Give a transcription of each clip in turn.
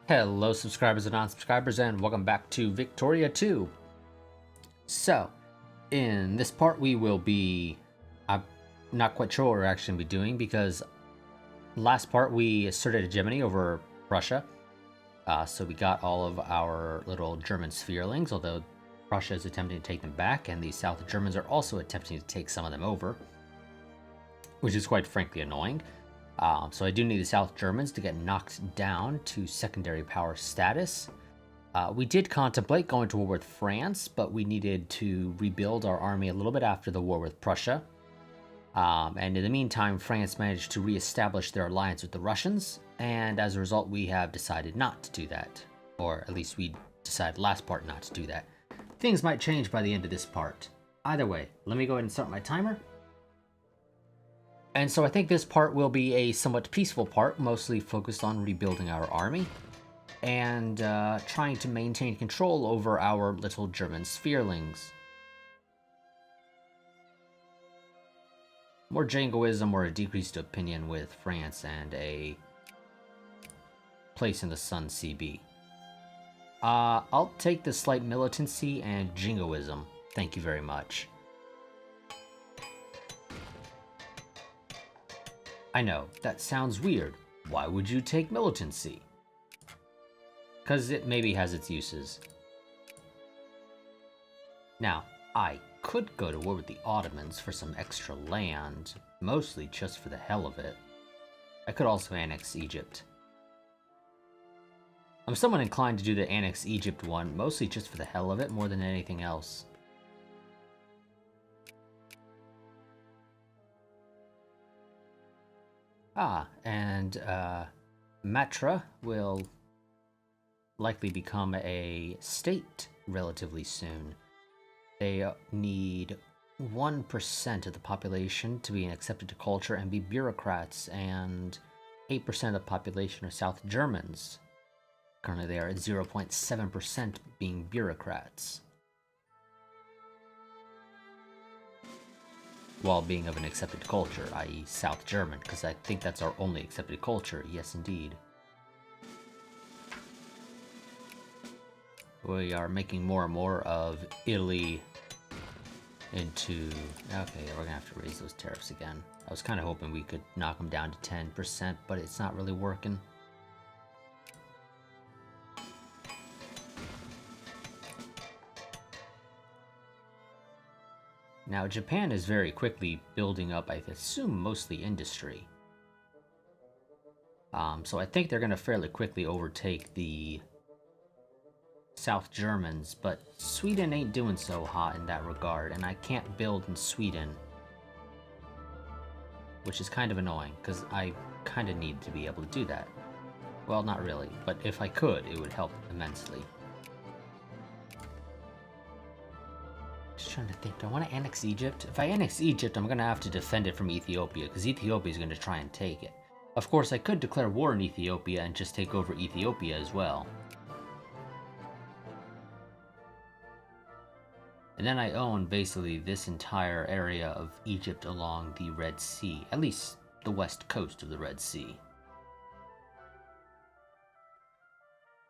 Hello subscribers and non-subscribers, and welcome back to Victoria 2. So, in this part we will be... I'm not quite sure what we're actually going to be doing, because last part we asserted hegemony over Prussia. So we got all of our little German spherelings, although Prussia is attempting to take them back, and the South Germans are also attempting to take some of them over, which is quite frankly annoying. So I do need the South Germans to get knocked down to secondary power status. We did contemplate going to war with France, but we needed to rebuild our army a little bit after the war with Prussia. And in the meantime, France managed to reestablish their alliance with the Russians, and as a result, we have decided not to do that. Or at least we decided last part not to do that. Things might change by the end of this part. Either way, let me go ahead and start my timer. And so I think this part will be a somewhat peaceful part, mostly focused on rebuilding our army and trying to maintain control over our little German spherelings. More jingoism or a decreased opinion with France and a place in the Sun CB. I'll take the slight militancy and jingoism. Thank you very much. I know, that sounds weird. Why would you take militancy? Because it maybe has its uses. Now, I could go to war with the Ottomans for some extra land, mostly just for the hell of it. I could also annex Egypt. I'm somewhat inclined to do the annex Egypt one, mostly just for the hell of it, more than anything else. And Matra will likely become a state relatively soon. They need 1% of the population to be accepted to culture and be bureaucrats, and 8% of the population are South Germans. Currently they are at 0.7% being bureaucrats, while being of an accepted culture, i.e. South German, because I think that's our only accepted culture. Yes, indeed. We are making more and more of Italy into... Okay, we're gonna have to raise those tariffs again. I was kind of hoping we could knock them down to 10%, but it's not really working. Now, Japan is very quickly building up, I assume, mostly industry. So I think they're going to fairly quickly overtake the South Germans, but Sweden ain't doing so hot in that regard, and I can't build in Sweden, which is kind of annoying, because I kind of need to be able to do that. Well, not really, but if I could, it would help immensely. Just trying to think, do I want to annex Egypt? If I annex Egypt, I'm going to have to defend it from Ethiopia, because Ethiopia is going to try and take it. Of course, I could declare war in Ethiopia and just take over Ethiopia as well. And then I own basically this entire area of Egypt along the Red Sea, at least the west coast of the Red Sea.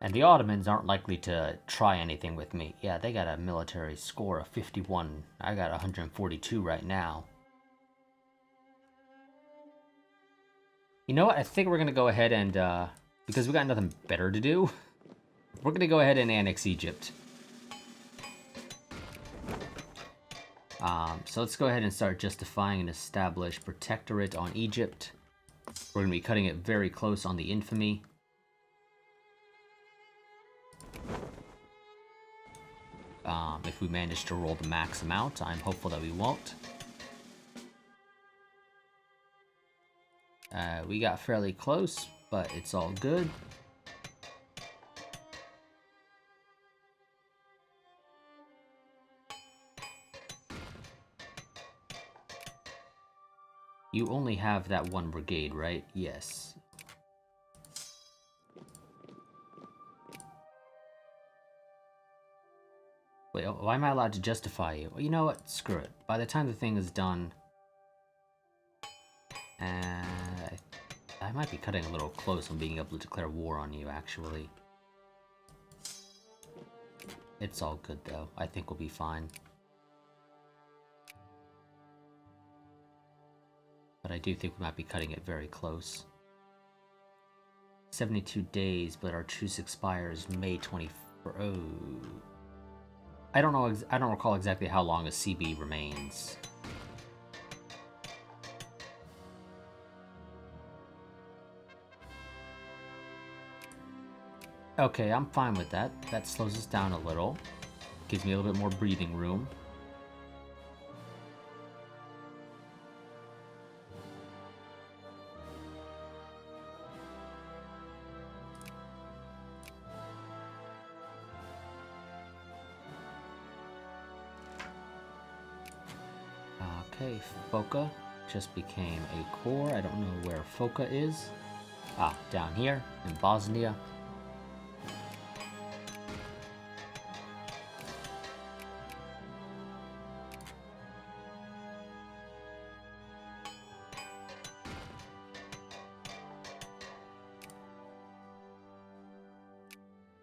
And the Ottomans aren't likely to try anything with me. Yeah, they got a military score of 51. I got 142 right now. You know what? I think we're going to go ahead and, because we got nothing better to do, we're going to go ahead and annex Egypt. So let's go ahead and start justifying and establish protectorate on Egypt. We're going to be cutting it very close on the infamy. If we manage to roll the max amount, I'm hopeful that we won't. We got fairly close, but it's all good. You only have that one brigade, right? Yes. Wait, why am I allowed to justify you? Well, you know what? Screw it. By the time the thing is done... I might be cutting a little close on being able to declare war on you, actually. It's all good though. I think we'll be fine. But I do think we might be cutting it very close. 72 days, but our truce expires May 24. Oh. I don't know. I don't recall exactly how long a CB remains. Okay, I'm fine with that. That slows us down a little. Gives me a little bit more breathing room. Okay, Foca just became a core. I don't know where Foca is. Ah, down here in Bosnia.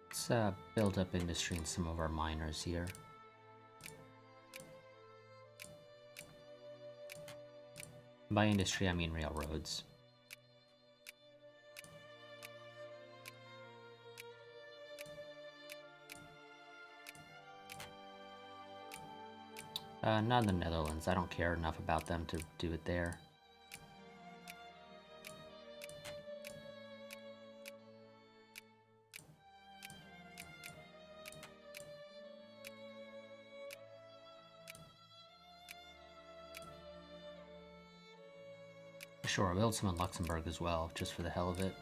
Let's build up industry in some of our miners here. By industry, I mean railroads. Not in the Netherlands. I don't care enough about them to do it there. Sure, I'll build some in Luxembourg as well, just for the hell of it.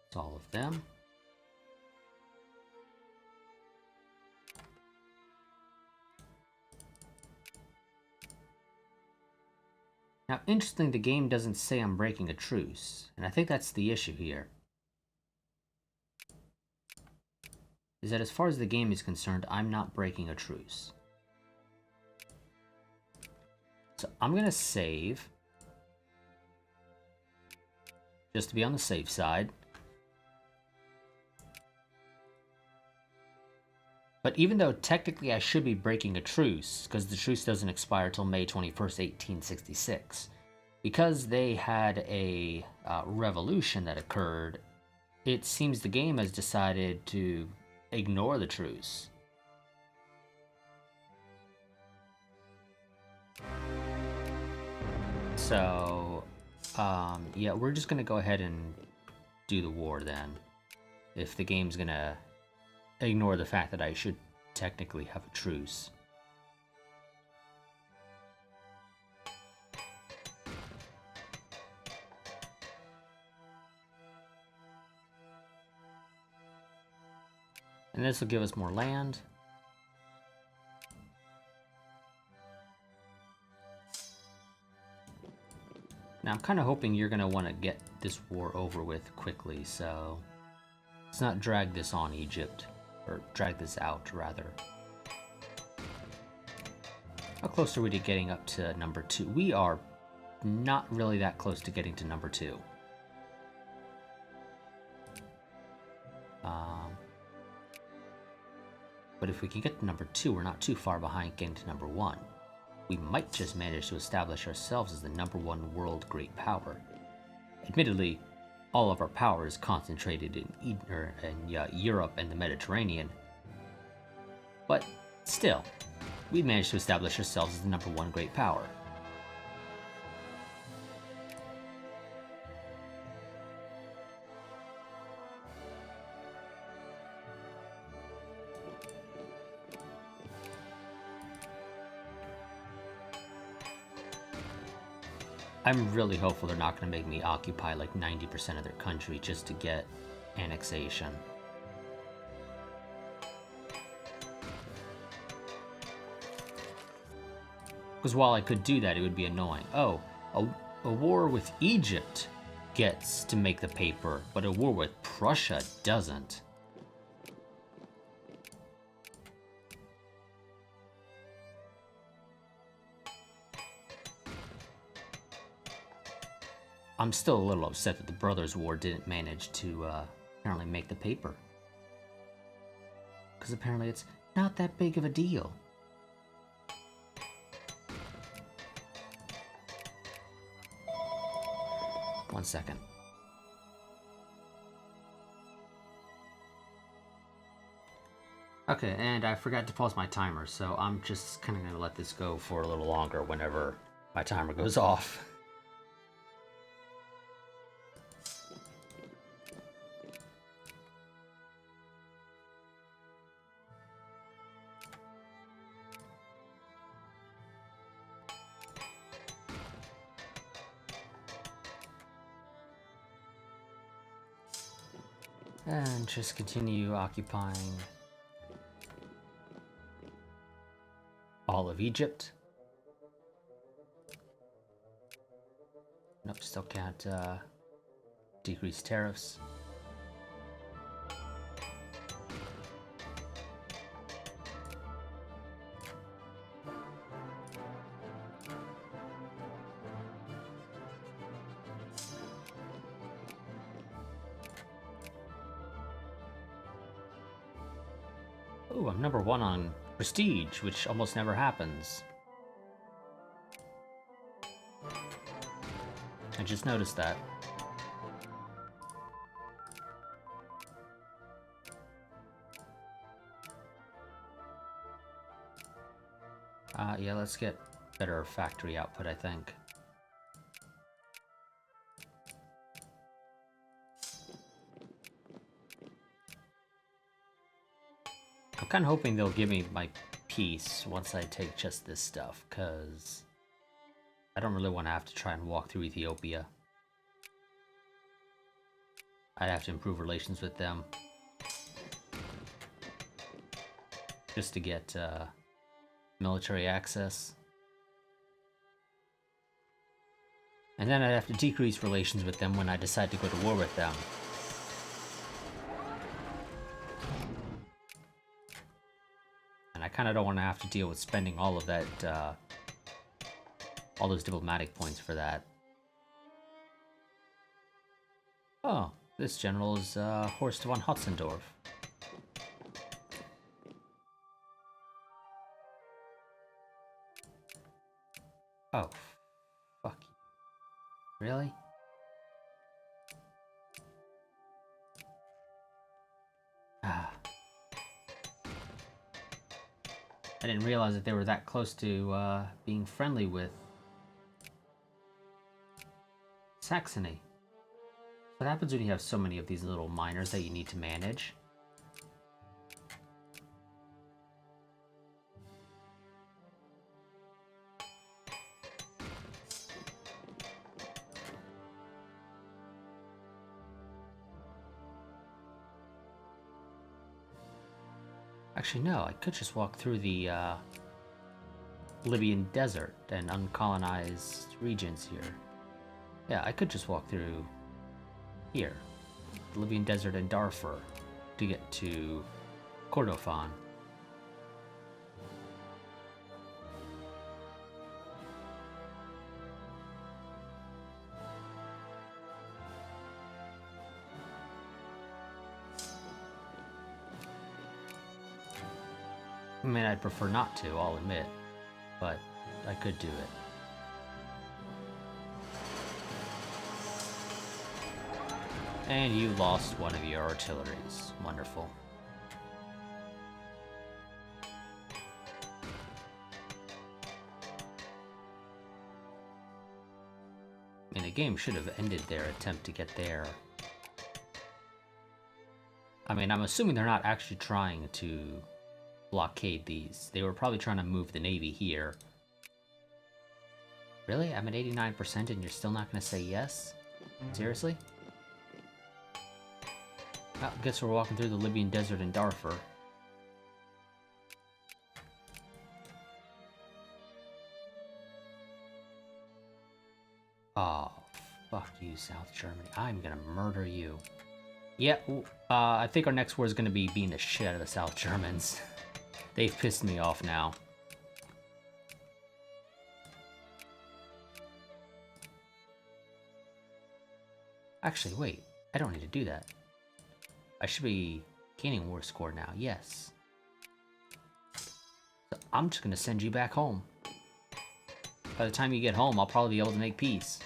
It's all of them. Now, interestingly, the game doesn't say I'm breaking a truce, and I think that's the issue here. Is that as far as the game is concerned, I'm not breaking a truce. So I'm going to save, just to be on the safe side. But even though technically I should be breaking a truce, because the truce doesn't expire till May 21st, 1866, because they had a revolution that occurred, it seems the game has decided to ignore the truce. So, yeah, we're just going to go ahead and do the war then. If the game's going to ignore the fact that I should technically have a truce. And this will give us more land. Now I'm kind of hoping you're going to want to get this war over with quickly, so let's not drag this on Egypt, or drag this out rather. How close are we to getting up to number 2? We are not really that close to getting to number 2. But if we can get to number 2, we're not too far behind getting to number 1. We might just manage to establish ourselves as the number 1 world great power. Admittedly, all of our power is concentrated in Europe and the Mediterranean, but still, we managed to establish ourselves as the number 1 great power. I'm really hopeful they're not going to make me occupy like 90% of their country just to get annexation. Because while I could do that, it would be annoying. Oh, a war with Egypt gets to make the paper, but a war with Prussia doesn't. I'm still a little upset that the Brothers' War didn't manage to apparently make the paper. Because apparently it's not that big of a deal. One second. Okay, and I forgot to pause my timer, so I'm just kind of going to let this go for a little longer whenever my timer goes off. And just continue occupying all of Egypt. Nope, still can't decrease tariffs. Ooh, I'm number 1 on prestige, which almost never happens. I just noticed that. Yeah, let's get better factory output, I think. I'm kind of hoping they'll give me my peace once I take just this stuff, because I don't really want to have to try and walk through Ethiopia. I'd have to improve relations with them just to get military access. And then I'd have to decrease relations with them when I decide to go to war with them. And I kind of don't want to have to deal with spending all of that, all those diplomatic points for that. Oh, this general is Horst von Hotzendorf. Oh, fuck you. Really? Ah. I didn't realize that they were that close to being friendly with Saxony. What happens when you have so many of these little miners that you need to manage? Actually, no, I could just walk through the Libyan desert and uncolonized regions here. Yeah, I could just walk through here, the Libyan desert and Darfur, to get to Kordofan. I mean, I'd prefer not to, I'll admit, but I could do it. And you lost one of your artilleries. Wonderful. I mean, the game should have ended their attempt to get there. I mean, I'm assuming they're not actually trying to blockade these. They were probably trying to move the Navy here. Really? I'm at 89% and you're still not going to say yes? Seriously? Oh, guess we're walking through the Libyan desert in Darfur. Oh, fuck you, South Germany. I'm gonna murder you. Yeah, I think our next war is gonna be beating the shit out of the South Germans. They've pissed me off now. Actually, wait. I don't need to do that. I should be gaining war score now. Yes. So I'm just going to send you back home. By the time you get home, I'll probably be able to make peace.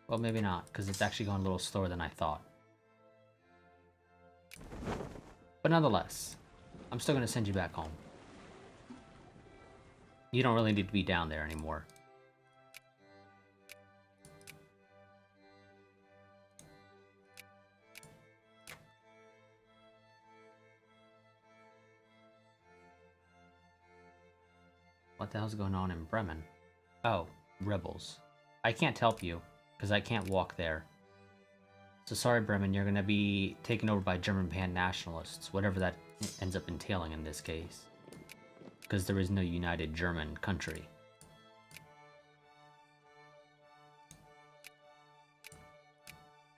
Well, maybe not, because it's actually going a little slower than I thought. But nonetheless, I'm still going to send you back home. You don't really need to be down there anymore. What the hell's going on in Bremen? Oh, rebels. I can't help you, because I can't walk there. So sorry, Bremen, you're going to be taken over by German pan-nationalists, whatever that ends up entailing in this case. Because there is no united German country.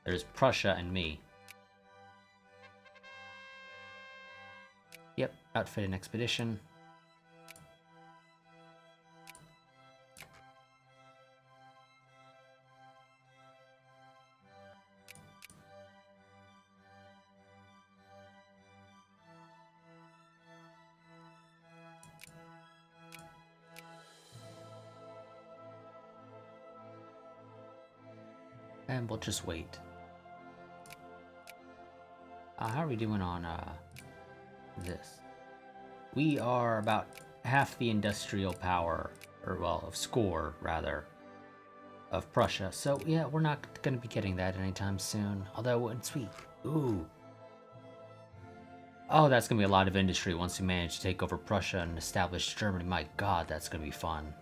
There's Prussia and me. Yep, outfit an expedition. And we'll just wait. How are we doing on this? We are about half the industrial power, or well, of score, rather, of Prussia. So yeah, we're not going to be getting that anytime soon. Although, it's sweet. Ooh. Oh, that's going to be a lot of industry once we manage to take over Prussia and establish Germany. My god, that's going to be fun.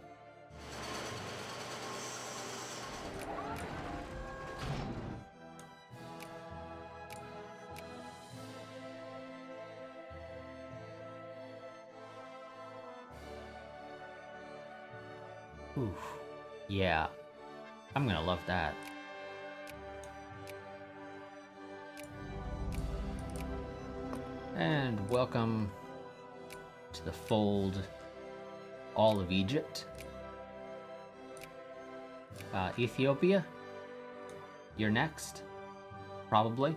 Oof. Yeah. I'm gonna love that. And welcome to the fold, all of Egypt. Ethiopia, you're next, probably.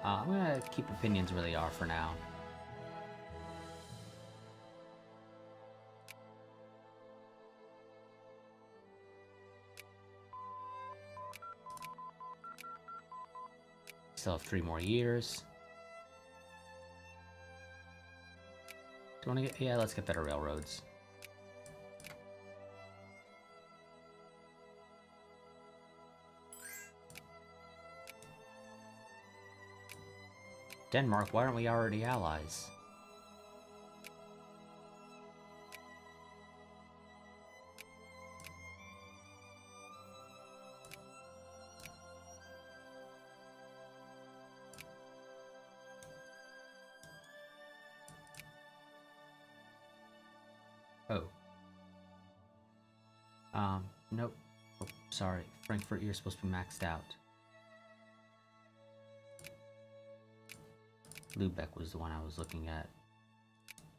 I'm gonna keep opinions where they are for now. Still have 3 more years. Do you want to get... Yeah, let's get better railroads. Denmark, why aren't we already allies? Oh. Nope. Oh, sorry. Frankfurt, you're supposed to be maxed out. Lubeck was the one I was looking at.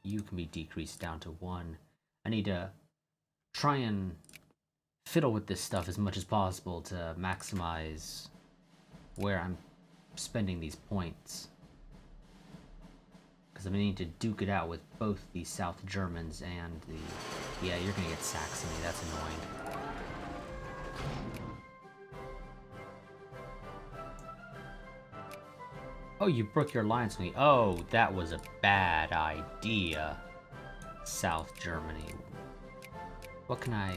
You can be decreased down to 1. I need to try and fiddle with this stuff as much as possible to maximize where I'm spending these points. Because I'm going to need to duke it out with both the South Germans and the... Yeah, you're going to get Saxony. That's annoying. Oh, you broke your alliance with me. Oh, that was a bad idea. South Germany. What can I...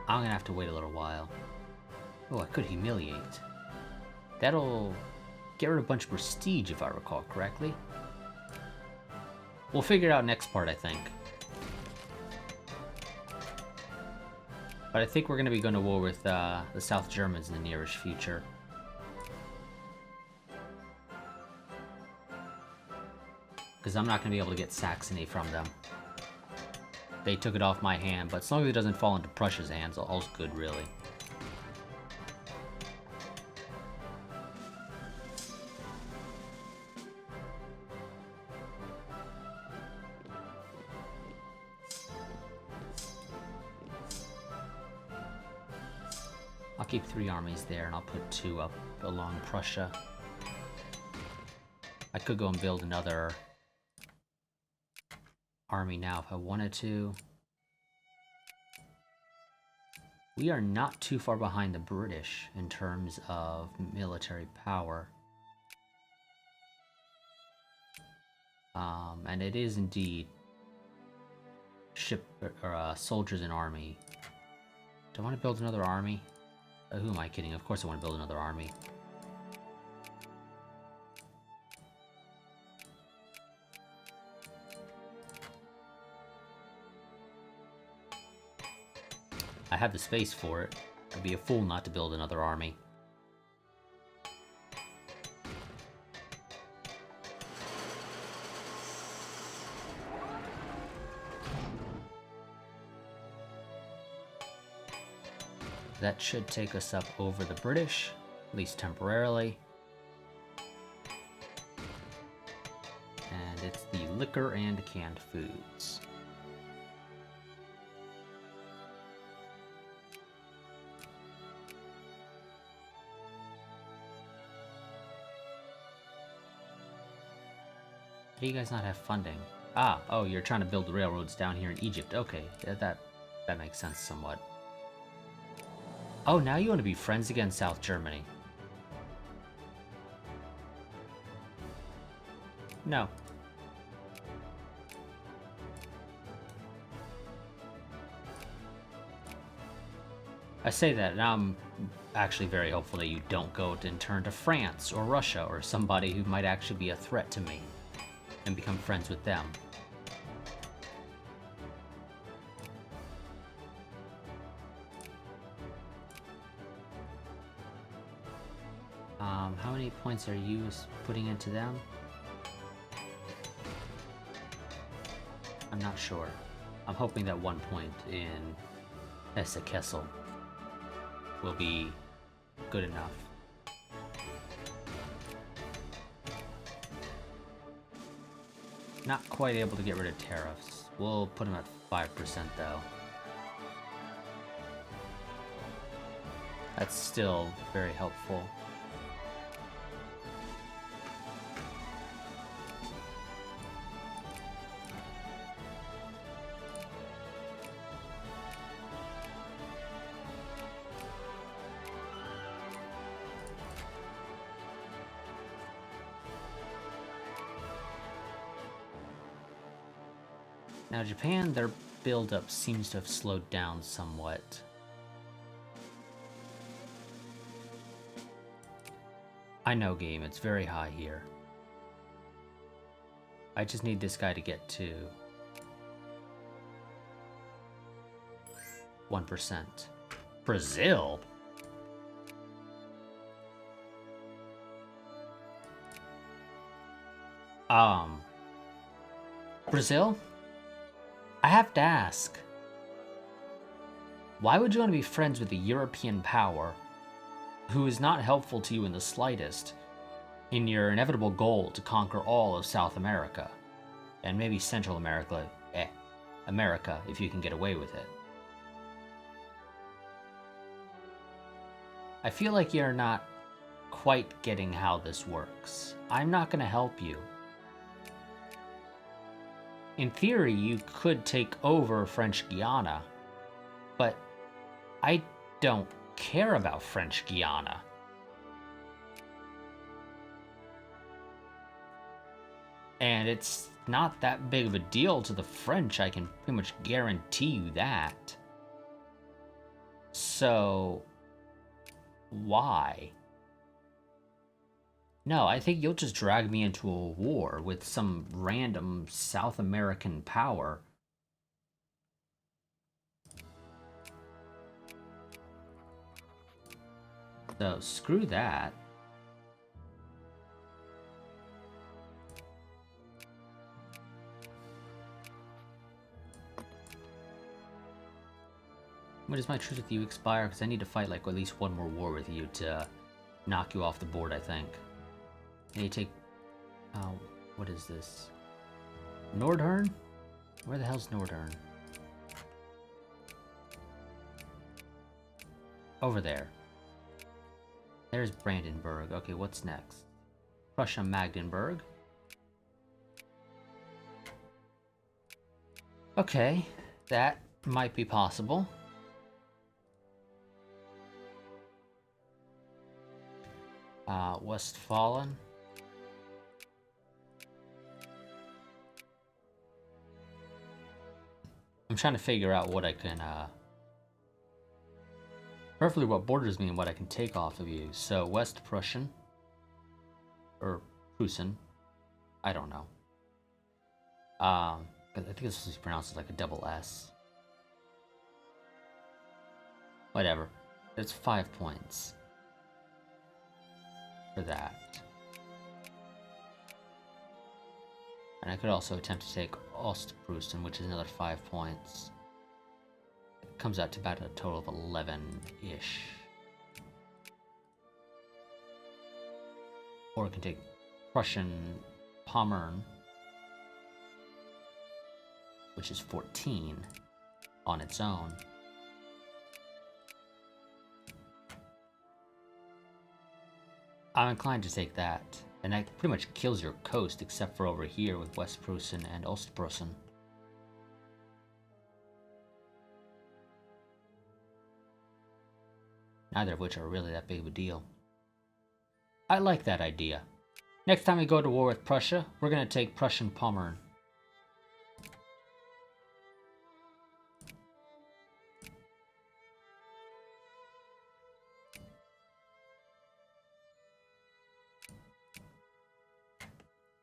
I'm going to have to wait a little while. Oh, I could humiliate. That'll get rid of a bunch of prestige, if I recall correctly. We'll figure it out next part, I think. But I think we're going to be going to war with the South Germans in the nearest future. Because I'm not going to be able to get Saxony from them. They took it off my hand, but as long as it doesn't fall into Prussia's hands, all's good, really. keep 3 armies there, and I'll put 2 up along Prussia. I could go and build another army now if I wanted to. We are not too far behind the British in terms of military power. And it is indeed soldiers and army. Do I want to build another army? Who am I kidding? Of course I want to build another army. I have the space for it. I'd be a fool not to build another army. That should take us up over the British, at least temporarily. And it's the liquor and canned foods. How do you guys not have funding? Oh, you're trying to build railroads down here in Egypt. Okay, that makes sense somewhat. Oh, now you want to be friends against South Germany. No. I say that, and I'm actually very hopeful that you don't go and turn to France or Russia or somebody who might actually be a threat to me and become friends with them. How many points are you putting into them? I'm not sure. I'm hoping that 1 point in Hesse-Kassel will be good enough. Not quite able to get rid of tariffs. We'll put them at 5% though. That's still very helpful. Now Japan, their build-up seems to have slowed down somewhat. I know, game, it's very high here. I just need this guy to get to 1%. Brazil? Brazil? I have to ask, why would you want to be friends with a European power who is not helpful to you in the slightest in your inevitable goal to conquer all of South America, and maybe Central America, America, if you can get away with it? I feel like you're not quite getting how this works. I'm not going to help you. In theory, you could take over French Guiana, but I don't care about French Guiana. And it's not that big of a deal to the French, I can pretty much guarantee you that. So, why? No, I think you'll just drag me into a war with some random South American power. So, screw that. When does my truce with you expire? Because I need to fight like at least one more war with you to knock you off the board, I think. And you take... what is this? Nordhorn? Where the hell's Nordhorn? Over there. There's Brandenburg. Okay, what's next? Prussia-Magdeburg. Okay, that might be possible. Westphalen. I'm trying to figure out what I can, preferably what borders me and what I can take off of you. So, West Prussian. Or Prussian. I don't know. I think this is pronounced like a double S. Whatever. It's 5 points. For that. And I could also attempt to take Ostpreußen, which is another 5 points. It comes out to about a total of 11-ish. Or I can take Prussian Pommern, which is 14 on its own. I'm inclined to take that. And that pretty much kills your coast, except for over here with West Prussian and Ostpreußen. Neither of which are really that big of a deal. I like that idea. Next time we go to war with Prussia, we're going to take Prussian Pommern.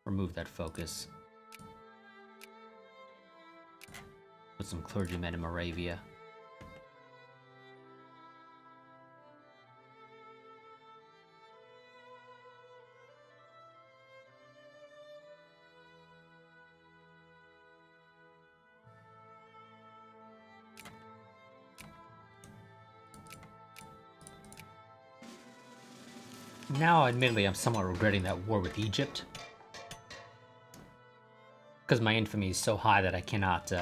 Remove that focus. Put some clergymen in Moravia. Now, admittedly, I'm somewhat regretting that war with Egypt. Because my infamy is so high that I cannot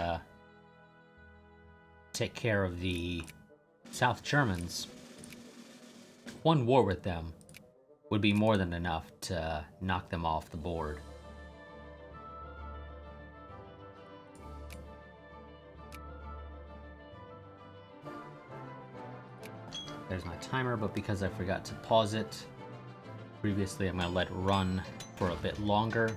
take care of the South Germans. One war with them would be more than enough to knock them off the board. There's my timer, but because I forgot to pause it previously, I'm going to let it run for a bit longer.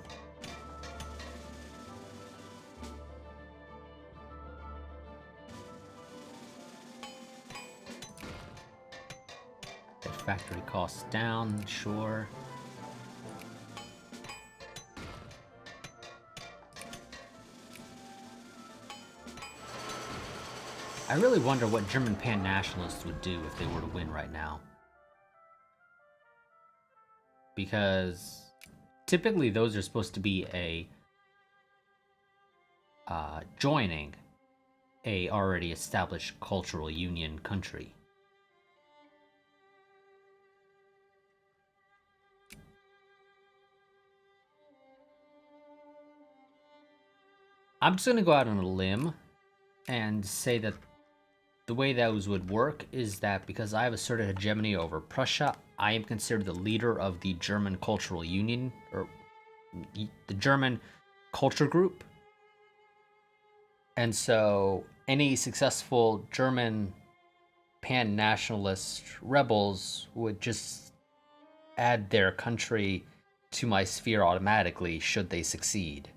Get factory costs down, sure. I really wonder what German pan-nationalists would do if they were to win right now. Because typically those are supposed to be joining a already established cultural union country. I'm just going to go out on a limb and say that the way those would work is that because I have asserted hegemony over Prussia, I am considered the leader of the German Cultural Union, or the German culture group. And so any successful German pan-nationalist rebels would just add their country to my sphere automatically should they succeed.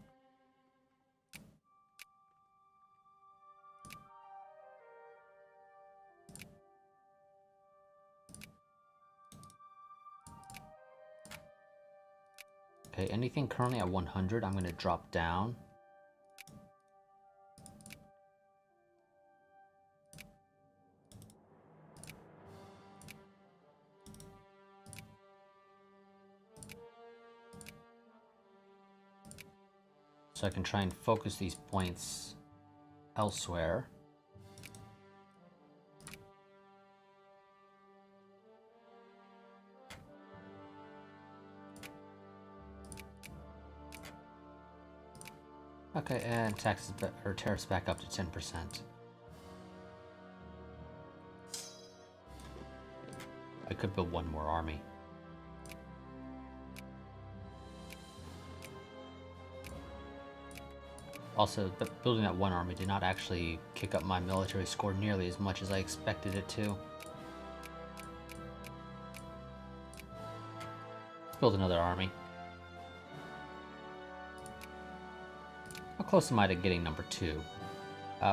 Okay, anything currently at 100, I'm going to drop down. So I can try and focus these points elsewhere. Okay, and taxes or tariffs back up to 10%. I could build one more army. Also, building that one army did not actually kick up my military score nearly as much as I expected it to. Let's build another army. How close am I to getting number 2?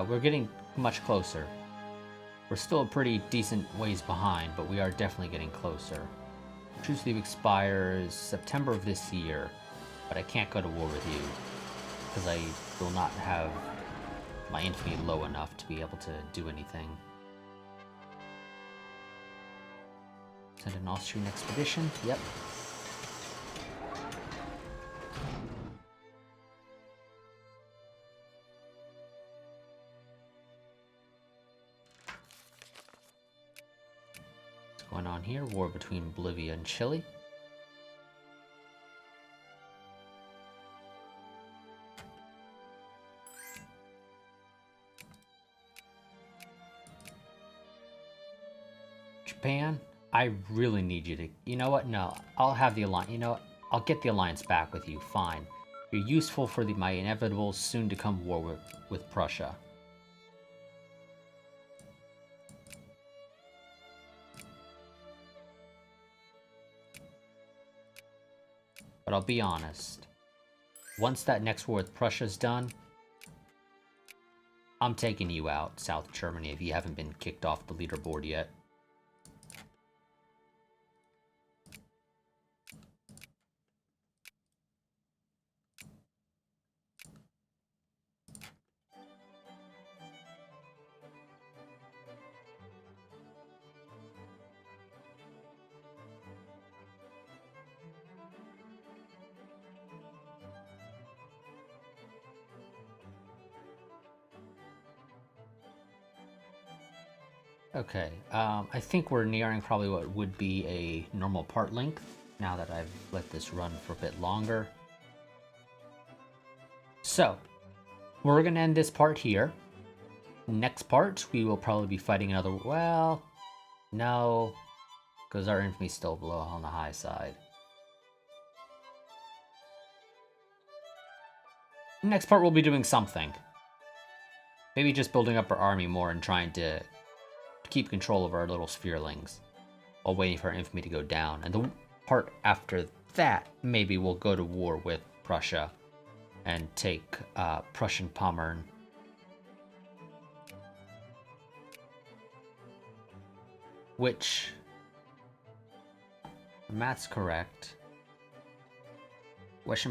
We're getting much closer. We're still a pretty decent ways behind, but we are definitely getting closer. Truce leave expires September of this year, but I can't go to war with you because I will not have my infantry low enough to be able to do anything. Send an Austrian expedition? Yep. What's going on here? War between Bolivia and Chile. Japan, I really need you to... You know what? No, I'll have the alliance. You know what? I'll get the alliance back with you. Fine. You're useful for my inevitable soon-to-come war with Prussia. But I'll be honest. Once that next war with Prussia's done, I'm taking you out, South Germany, if you haven't been kicked off the leaderboard yet. Okay, I think we're nearing probably what would be a normal part length, now that I've let this run for a bit longer. So, we're going to end this part here. Next part, we will probably be fighting another... Well, no, because our infantry's still below on the high side. Next part, we'll be doing something. Maybe just building up our army more and trying to keep control of our little spherelings while waiting for our infantry to go down. And the part after that, maybe we'll go to war with Prussia and take Prussian Pommern. Which, the math's correct. I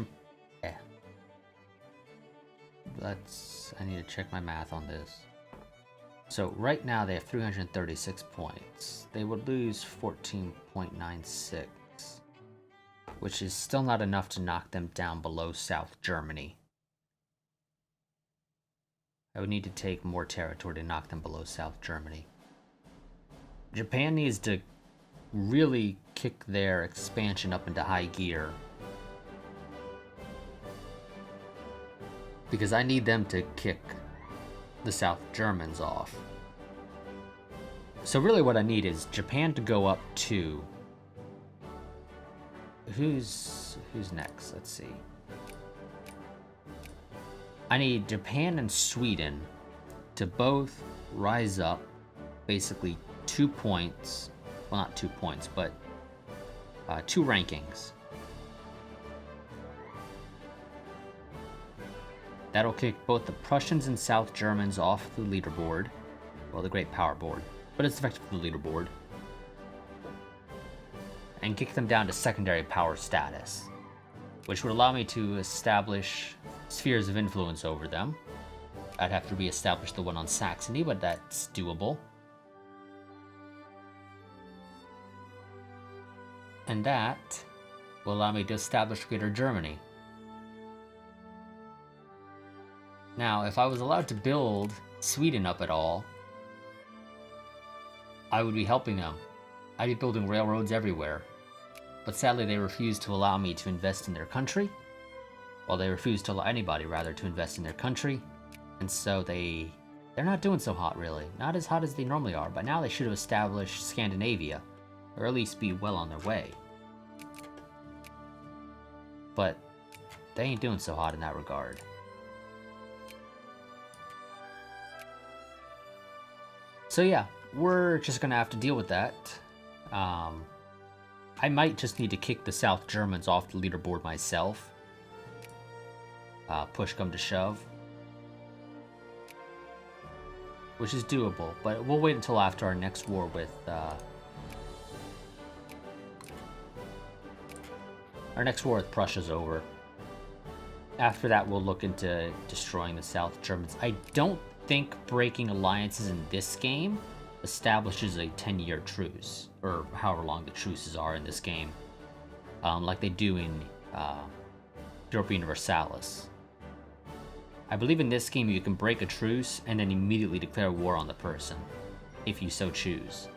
need to check my math on this. So right now they have 336 points. They would lose 14.96, which is still not enough to knock them down below South Germany. I would need to take more territory to knock them below South Germany. Japan needs to really kick their expansion up into high gear, because I need them to kick the South Germans off. So really what I need is Japan to go up to... Who's next? Let's see. I need Japan and Sweden to both rise up basically 2 points. Well, not 2 points, but 2 rankings. That'll kick both the Prussians and South Germans off the leaderboard. Well, the Great Power Board. But it's effectively the leaderboard. And kick them down to secondary power status, which would allow me to establish spheres of influence over them. I'd have to re-establish the one on Saxony, but that's doable. And that will allow me to establish Greater Germany. Now, if I was allowed to build Sweden up at all, I would be helping them. I'd be building railroads everywhere. But sadly, they refused to allow me to invest in their country. Well, they refused to allow anybody, rather, to invest in their country. And so they're not doing so hot, really. Not as hot as they normally are, but now they should have established Scandinavia. or at least be well on their way. But they ain't doing so hot in that regard. So yeah, we're just gonna have to deal with that. I might just need to kick the South Germans off the leaderboard myself. Push come to shove. Which is doable, but we'll wait until after our next war with... our next war with Prussia's over. After that, we'll look into destroying the South Germans. I don't think breaking alliances in this game establishes a 10-year truce, or however long the truces are in this game, like they do in Europa Universalis. I believe in this game you can break a truce and then immediately declare war on the person, if you so choose.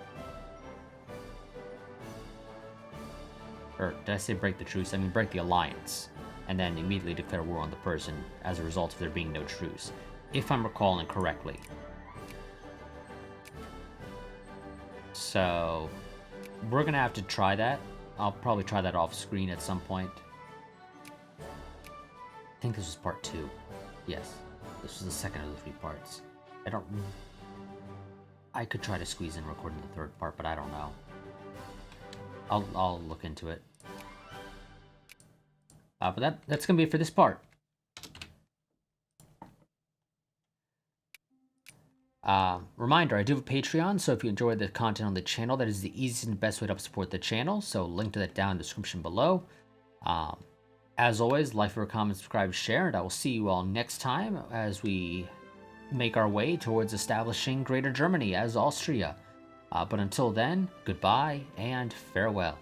Or did I say break the truce? I mean break the alliance, and then immediately declare war on the person as a result of there being no truce, if I'm recalling correctly. So, we're gonna have to try that. I'll probably try that off screen at some point. I think this was part 2. Yes, this was the second of the 3 parts. I could try to squeeze in recording the 3rd part, but I don't know. I'll look into it. But that's gonna be it for this part. Reminder, I do have a Patreon, so if you enjoy the content on the channel, that is the easiest and best way to help support the channel, so link to that down in the description below. As always, like, comment, subscribe, share, and I will see you all next time as we make our way towards establishing Greater Germany as Austria. But until then, goodbye and farewell.